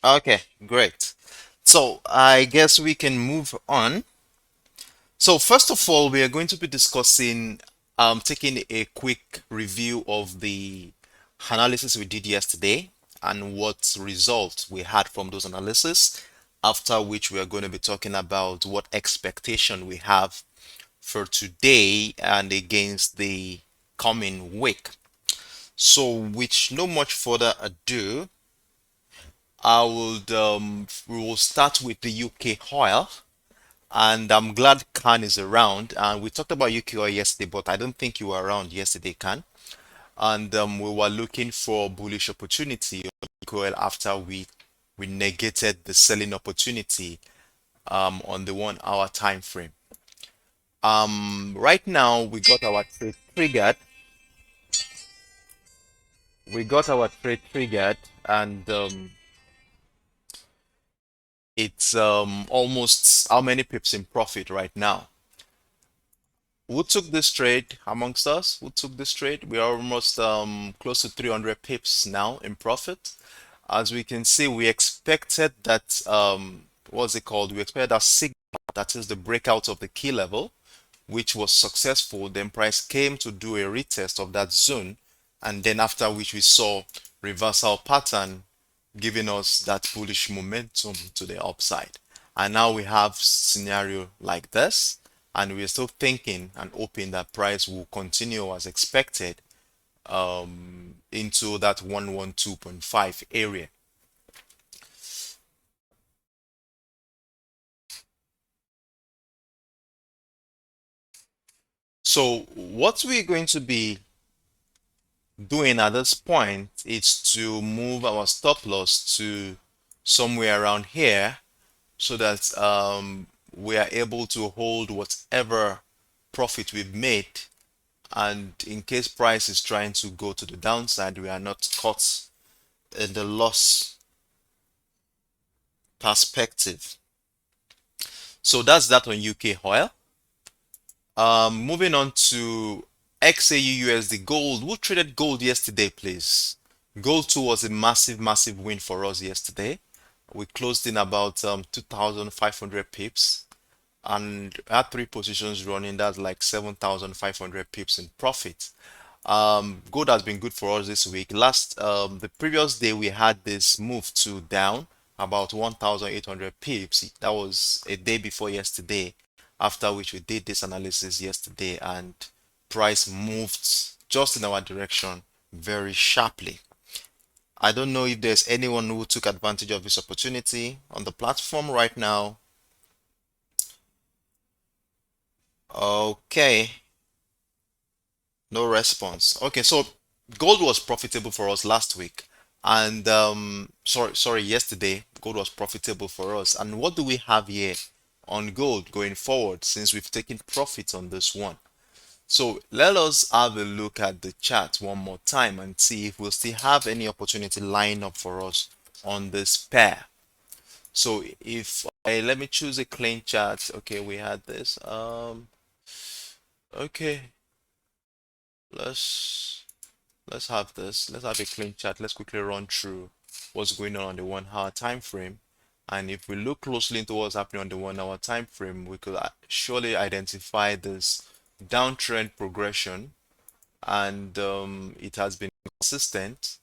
Okay, great. So I guess we can move on. So first of all, we are going to be discussing, taking a quick review of the analysis we did yesterday and what results we had from those analysis. After which we are going to be talking about what expectation we have for today and against the coming week. So with no much further ado, we will start with the UK oil, and I'm glad Khan is around. And we talked about UKOIL yesterday, but I don't think you were around yesterday, Khan. And we were looking for bullish opportunity on UKOIL after we negated the selling opportunity on the 1 hour time frame. Right now we got our trade triggered. We got our trade triggered, and it's almost how many pips in profit right now? Who took this trade amongst us? Who took this trade? We are almost close to 300 pips now in profit. As we can see, we expected that what's it called? We expected that signal, that is the breakout of the key level, which was successful. Then price came to do a retest of that zone, and then after which we saw reversal pattern giving us that bullish momentum to the upside. And now we have scenario like this, and we're still thinking and hoping that price will continue as expected into that 112.5 area. So what we're going to be doing at this point is to move our stop loss to somewhere around here so that we are able to hold whatever profit we've made, and in case price is trying to go to the downside, we are not caught in the loss perspective. So that's that on UK oil. Moving on to XAUUSD gold. Who traded gold yesterday, please? Gold 2 was a massive, massive win for us yesterday. We closed in about 2,500 pips and had three positions running. That's like 7,500 pips in profit. Gold has been good for us this week. The previous day we had this move to down about 1,800 pips. That was a day before yesterday, after which we did this analysis yesterday, and price moved just in our direction very sharply. I don't know if there's anyone who took advantage of this opportunity on the platform right now. Okay, no response. Okay, so gold was profitable for us last week, and sorry, yesterday gold was profitable for us. And what do we have here on gold going forward since we've taken profit on this one? So let us have a look at the chart one more time and see if we'll still have any opportunity lined up for us on this pair. So if let me choose a clean chart. Okay, we had this. Okay, let's let's have this. Let's have a clean chart. Let's quickly run through what's going on the 1 hour time frame. And if we look closely into what's happening on the 1 hour time frame, we could surely identify this downtrend progression, and it has been consistent.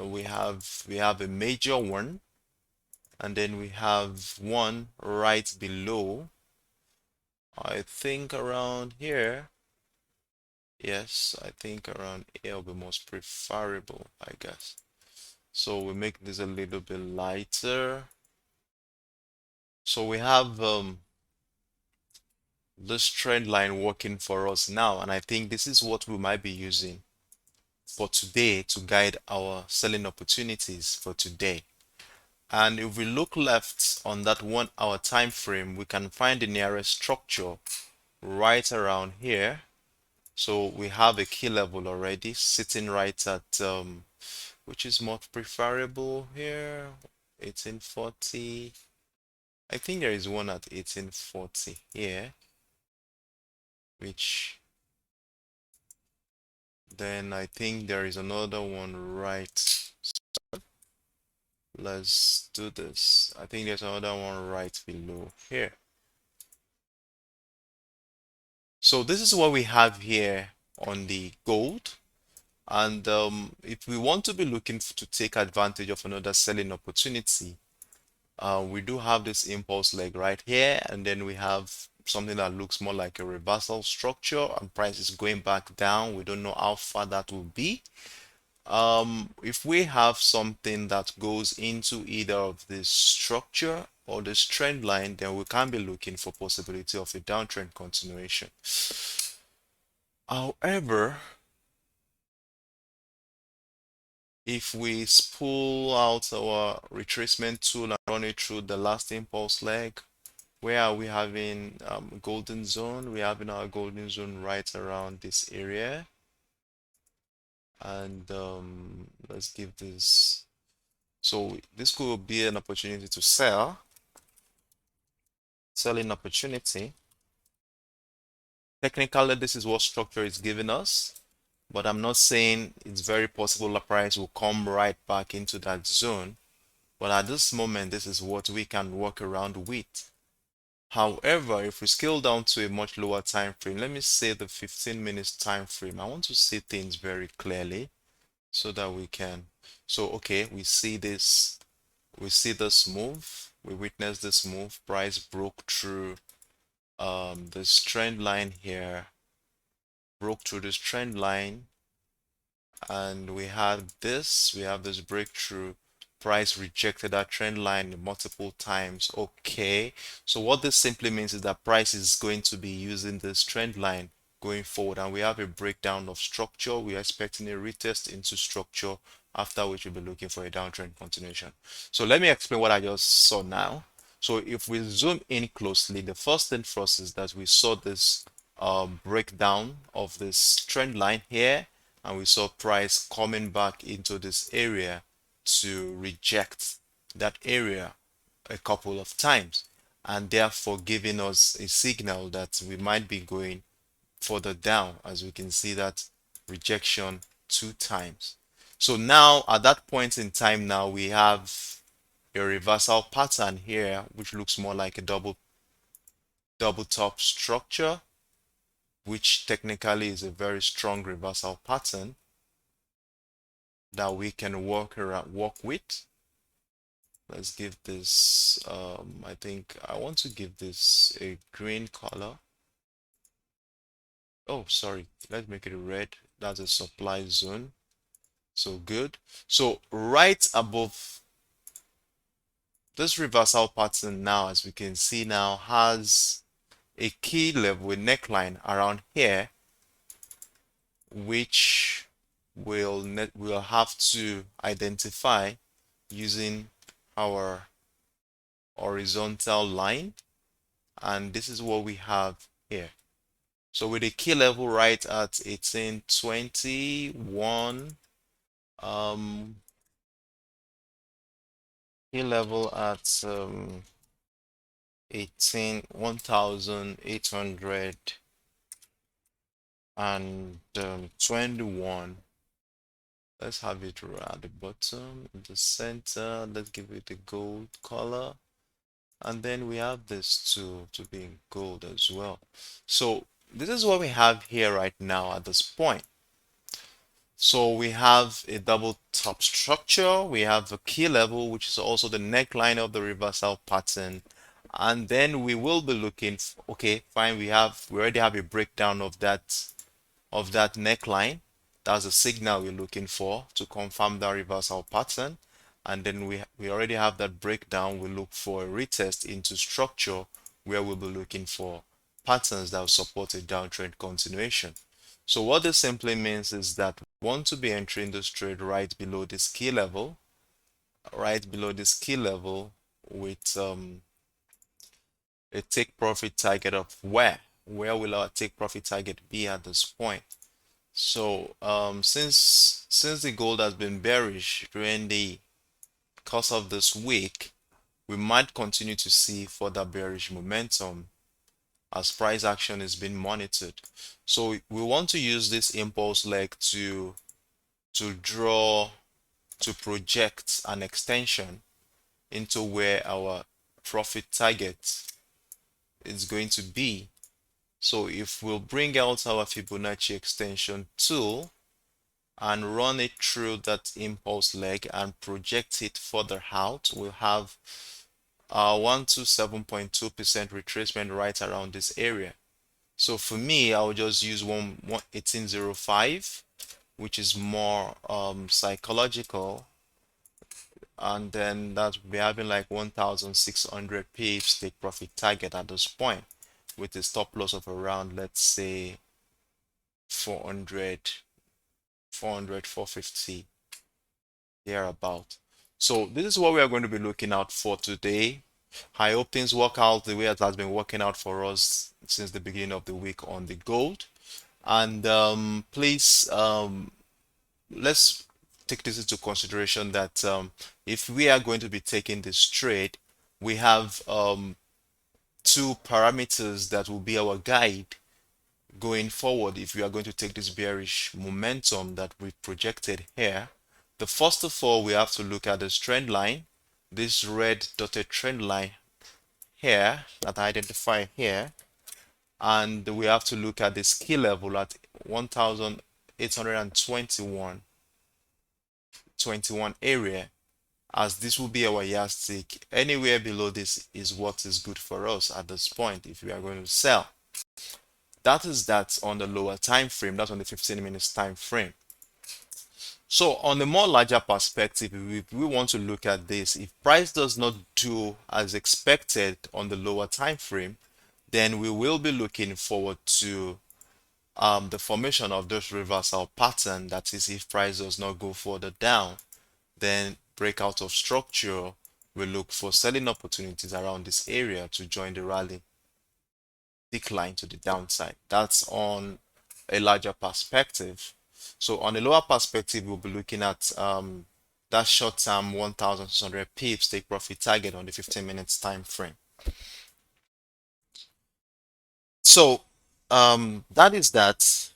We have a major one, and then we have one right below. I think around here. Yes, I think around here will be most preferable, I guess. So we make this a little bit lighter. So we have this trend line working for us now, and I think this is what we might be using for today to guide our selling opportunities for today. And if we look left on that 1 hour time frame, we can find the nearest structure right around here. So we have a key level already sitting right at which is more preferable here, 1840. I think there is one at 1840 here, which then I think there is another one right let's do this. I think there's another one right below here. So this is what we have here on the gold. And if we want to be looking to take advantage of another selling opportunity, we do have this impulse leg right here, and then we have something that looks more like a reversal structure, and price is going back down. We don't know how far that will be. If we have something that goes into either of this structure or this trend line, then we can be looking for possibility of a downtrend continuation. However, if we pull out our retracement tool and run it through the last impulse leg, where are we having golden zone? We're having our golden zone right around this area. And let's give this, so this could be an opportunity to sell, selling opportunity. Technically, this is what structure is giving us, but I'm not saying it's very possible the price will come right back into that zone. But at this moment, this is what we can work around with. However, if we scale down to a much lower time frame, let me say the 15 minutes time frame, I want to see things very clearly so that we can. So okay, we see this move, we witnessed this move, price broke through this trend line here, broke through this trend line, and we have this breakthrough. Price rejected that trend line multiple times. Okay, so what this simply means is that price is going to be using this trend line going forward, and we have a breakdown of structure. We are expecting a retest into structure, after which we'll be looking for a downtrend continuation. So let me explain what I just saw now. So if we zoom in closely, the first thing first is that we saw this breakdown of this trend line here, and we saw price coming back into this area to reject that area a couple of times, and therefore giving us a signal that we might be going further down, as we can see that rejection 2 times. So now at that point in time, now we have a reversal pattern here, which looks more like a double top structure, which technically is a very strong reversal pattern that we can work with. Let's give this I think I want to give this a green color. Oh, sorry, let's make it a red. That's a supply zone. So good. So right above this reversal pattern now, as we can see now, has a key level, a neckline around here, which we'll have to identify using our horizontal line, and this is what we have here. So with a key level right at 1821, key level at 18,821. Let's have it at the bottom, in the center. Let's give it a gold color. And then we have this to be in gold as well. So this is what we have here right now at this point. So we have a double top structure. We have a key level, which is also the neckline of the reversal pattern. And then we will be looking, okay, fine, we already have a breakdown of that neckline. That's a signal we're looking for to confirm that reversal pattern. And then we already have that breakdown. We look for a retest into structure, where we'll be looking for patterns that will support a downtrend continuation. So what this simply means is that we want to be entering this trade right below this key level, with a take profit target of where will our take profit target be at this point. So since the gold has been bearish during the course of this week, we might continue to see further bearish momentum as price action is being monitored. So we want to use this impulse leg to project an extension into where our profit target is going to be. So if we'll bring out our Fibonacci extension tool and run it through that impulse leg and project it further out, we'll have 127.2% retracement right around this area. So for me, I'll just use 1805, which is more psychological, and then that will be having like 1,600 pips take profit target at this point, with a stop loss of around, let's say, 400, 450, thereabout. So this is what we are going to be looking out for today. I hope things work out the way it has been working out for us since the beginning of the week on the gold. And please, let's take this into consideration that if we are going to be taking this trade, we have two parameters that will be our guide going forward if we are going to take this bearish momentum that we projected here. The first of all, we have to look at this trend line, this red dotted trend line here that I identify here, and we have to look at this key level at 1,821 area, as this will be our yardstick. Anywhere below this is what is good for us at this point if we are going to sell. That's on the lower time frame. That's on the 15 minutes time frame. So on the more larger perspective, if we want to look at this, if price does not do as expected on the lower time frame, then we will be looking forward to the formation of this reversal pattern. That is, if price does not go further down, then breakout of structure, we look for selling opportunities around this area to join the rally decline to the downside. That's on a larger perspective. So on a lower perspective, we'll be looking at that short-term 1,600 pips take profit target on the 15 minutes time frame. So that is that.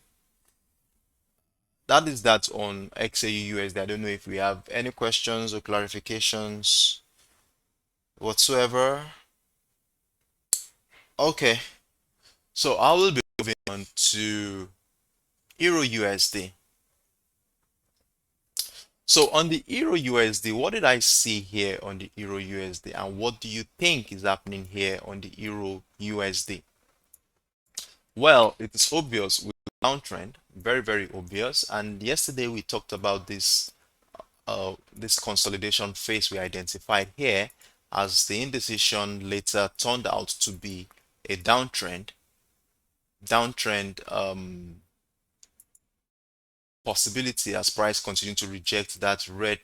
That is that on XAUUSD. I don't know if we have any questions or clarifications whatsoever. Okay, so I will be moving on to EURUSD. So on the EURUSD, what did I see here on the EURUSD, and what do you think is happening here on the EURUSD? Well, it is obvious with the downtrend, very, very obvious. And yesterday we talked about this this consolidation phase we identified here, as the indecision later turned out to be a downtrend possibility, as price continued to reject that red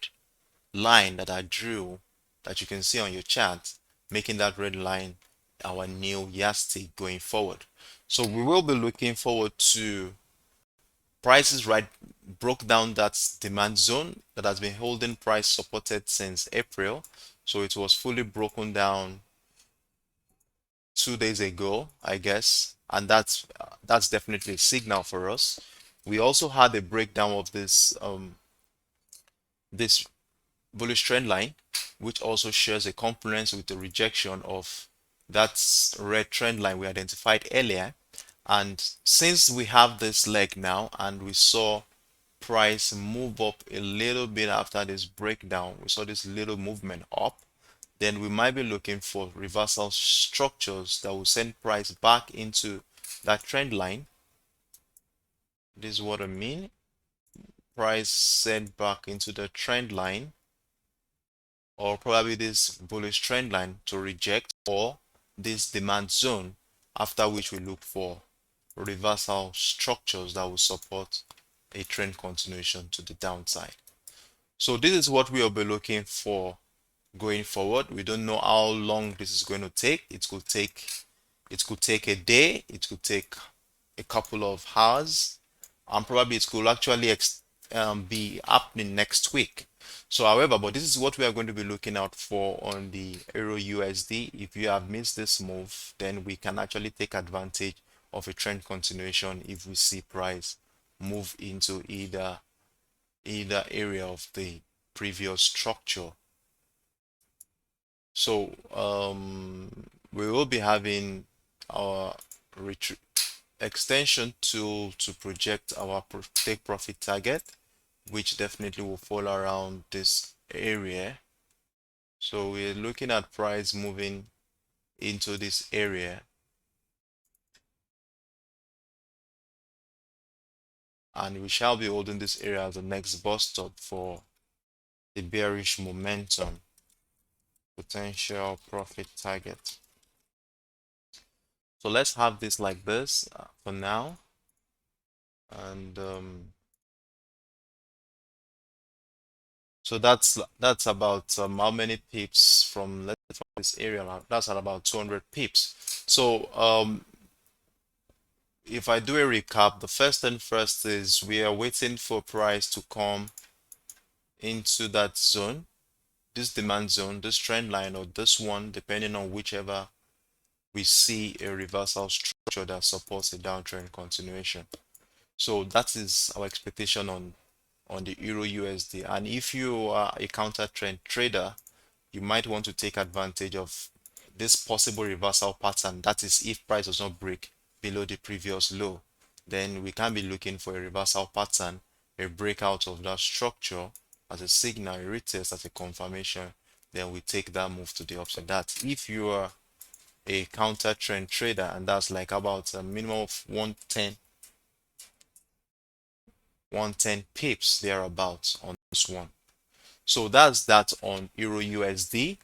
line that I drew, that you can see on your chart, making that red line our new yardstick going forward. So we will be looking forward to prices broke down that demand zone that has been holding price supported since April. So it was fully broken down 2 days ago, I guess, and that's definitely a signal for us. We also had a breakdown of this bullish trend line, which also shares a component with the rejection of that red trend line we identified earlier. And since we have this leg now, and we saw price move up a little bit after this breakdown, we saw this little movement up, then we might be looking for reversal structures that will send price back into that trend line. This is what I mean. Price sent back into the trend line, or probably this bullish trend line to reject, or this demand zone, after which we look for reversal structures that will support a trend continuation to the downside. So this is what we will be looking for going forward. We don't know how long this is going to take. It could take a day, it could take a couple of hours, and probably it could actually be happening next week. So however, but this is what we are going to be looking out for on the EURUSD. If you have missed this move, then we can actually take advantage of a trend continuation if we see price move into either area of the previous structure. So we will be having our extension tool to project our take profit target, which definitely will fall around this area. So we're looking at price moving into this area, and we shall be holding this area as the next bus stop for the bearish momentum potential profit target. So let's have this like this for now, and so that's about how many pips from, let's say, from this area. That's at about 200 pips. So if I do a recap, the first and first is we are waiting for price to come into that zone, this demand zone, this trend line, or this one, depending on whichever we see a reversal structure that supports a downtrend continuation. So that is our expectation on the Euro USD. And if you are a counter trend trader, you might want to take advantage of this possible reversal pattern. That is, if price does not break below the previous low, then we can be looking for a reversal pattern, a breakout of that structure as a signal, a retest as a confirmation. Then we take that move to the upside. That if you are a counter trend trader, and that's like about a minimum of 110 pips thereabouts on this one. So that's that on Euro USD.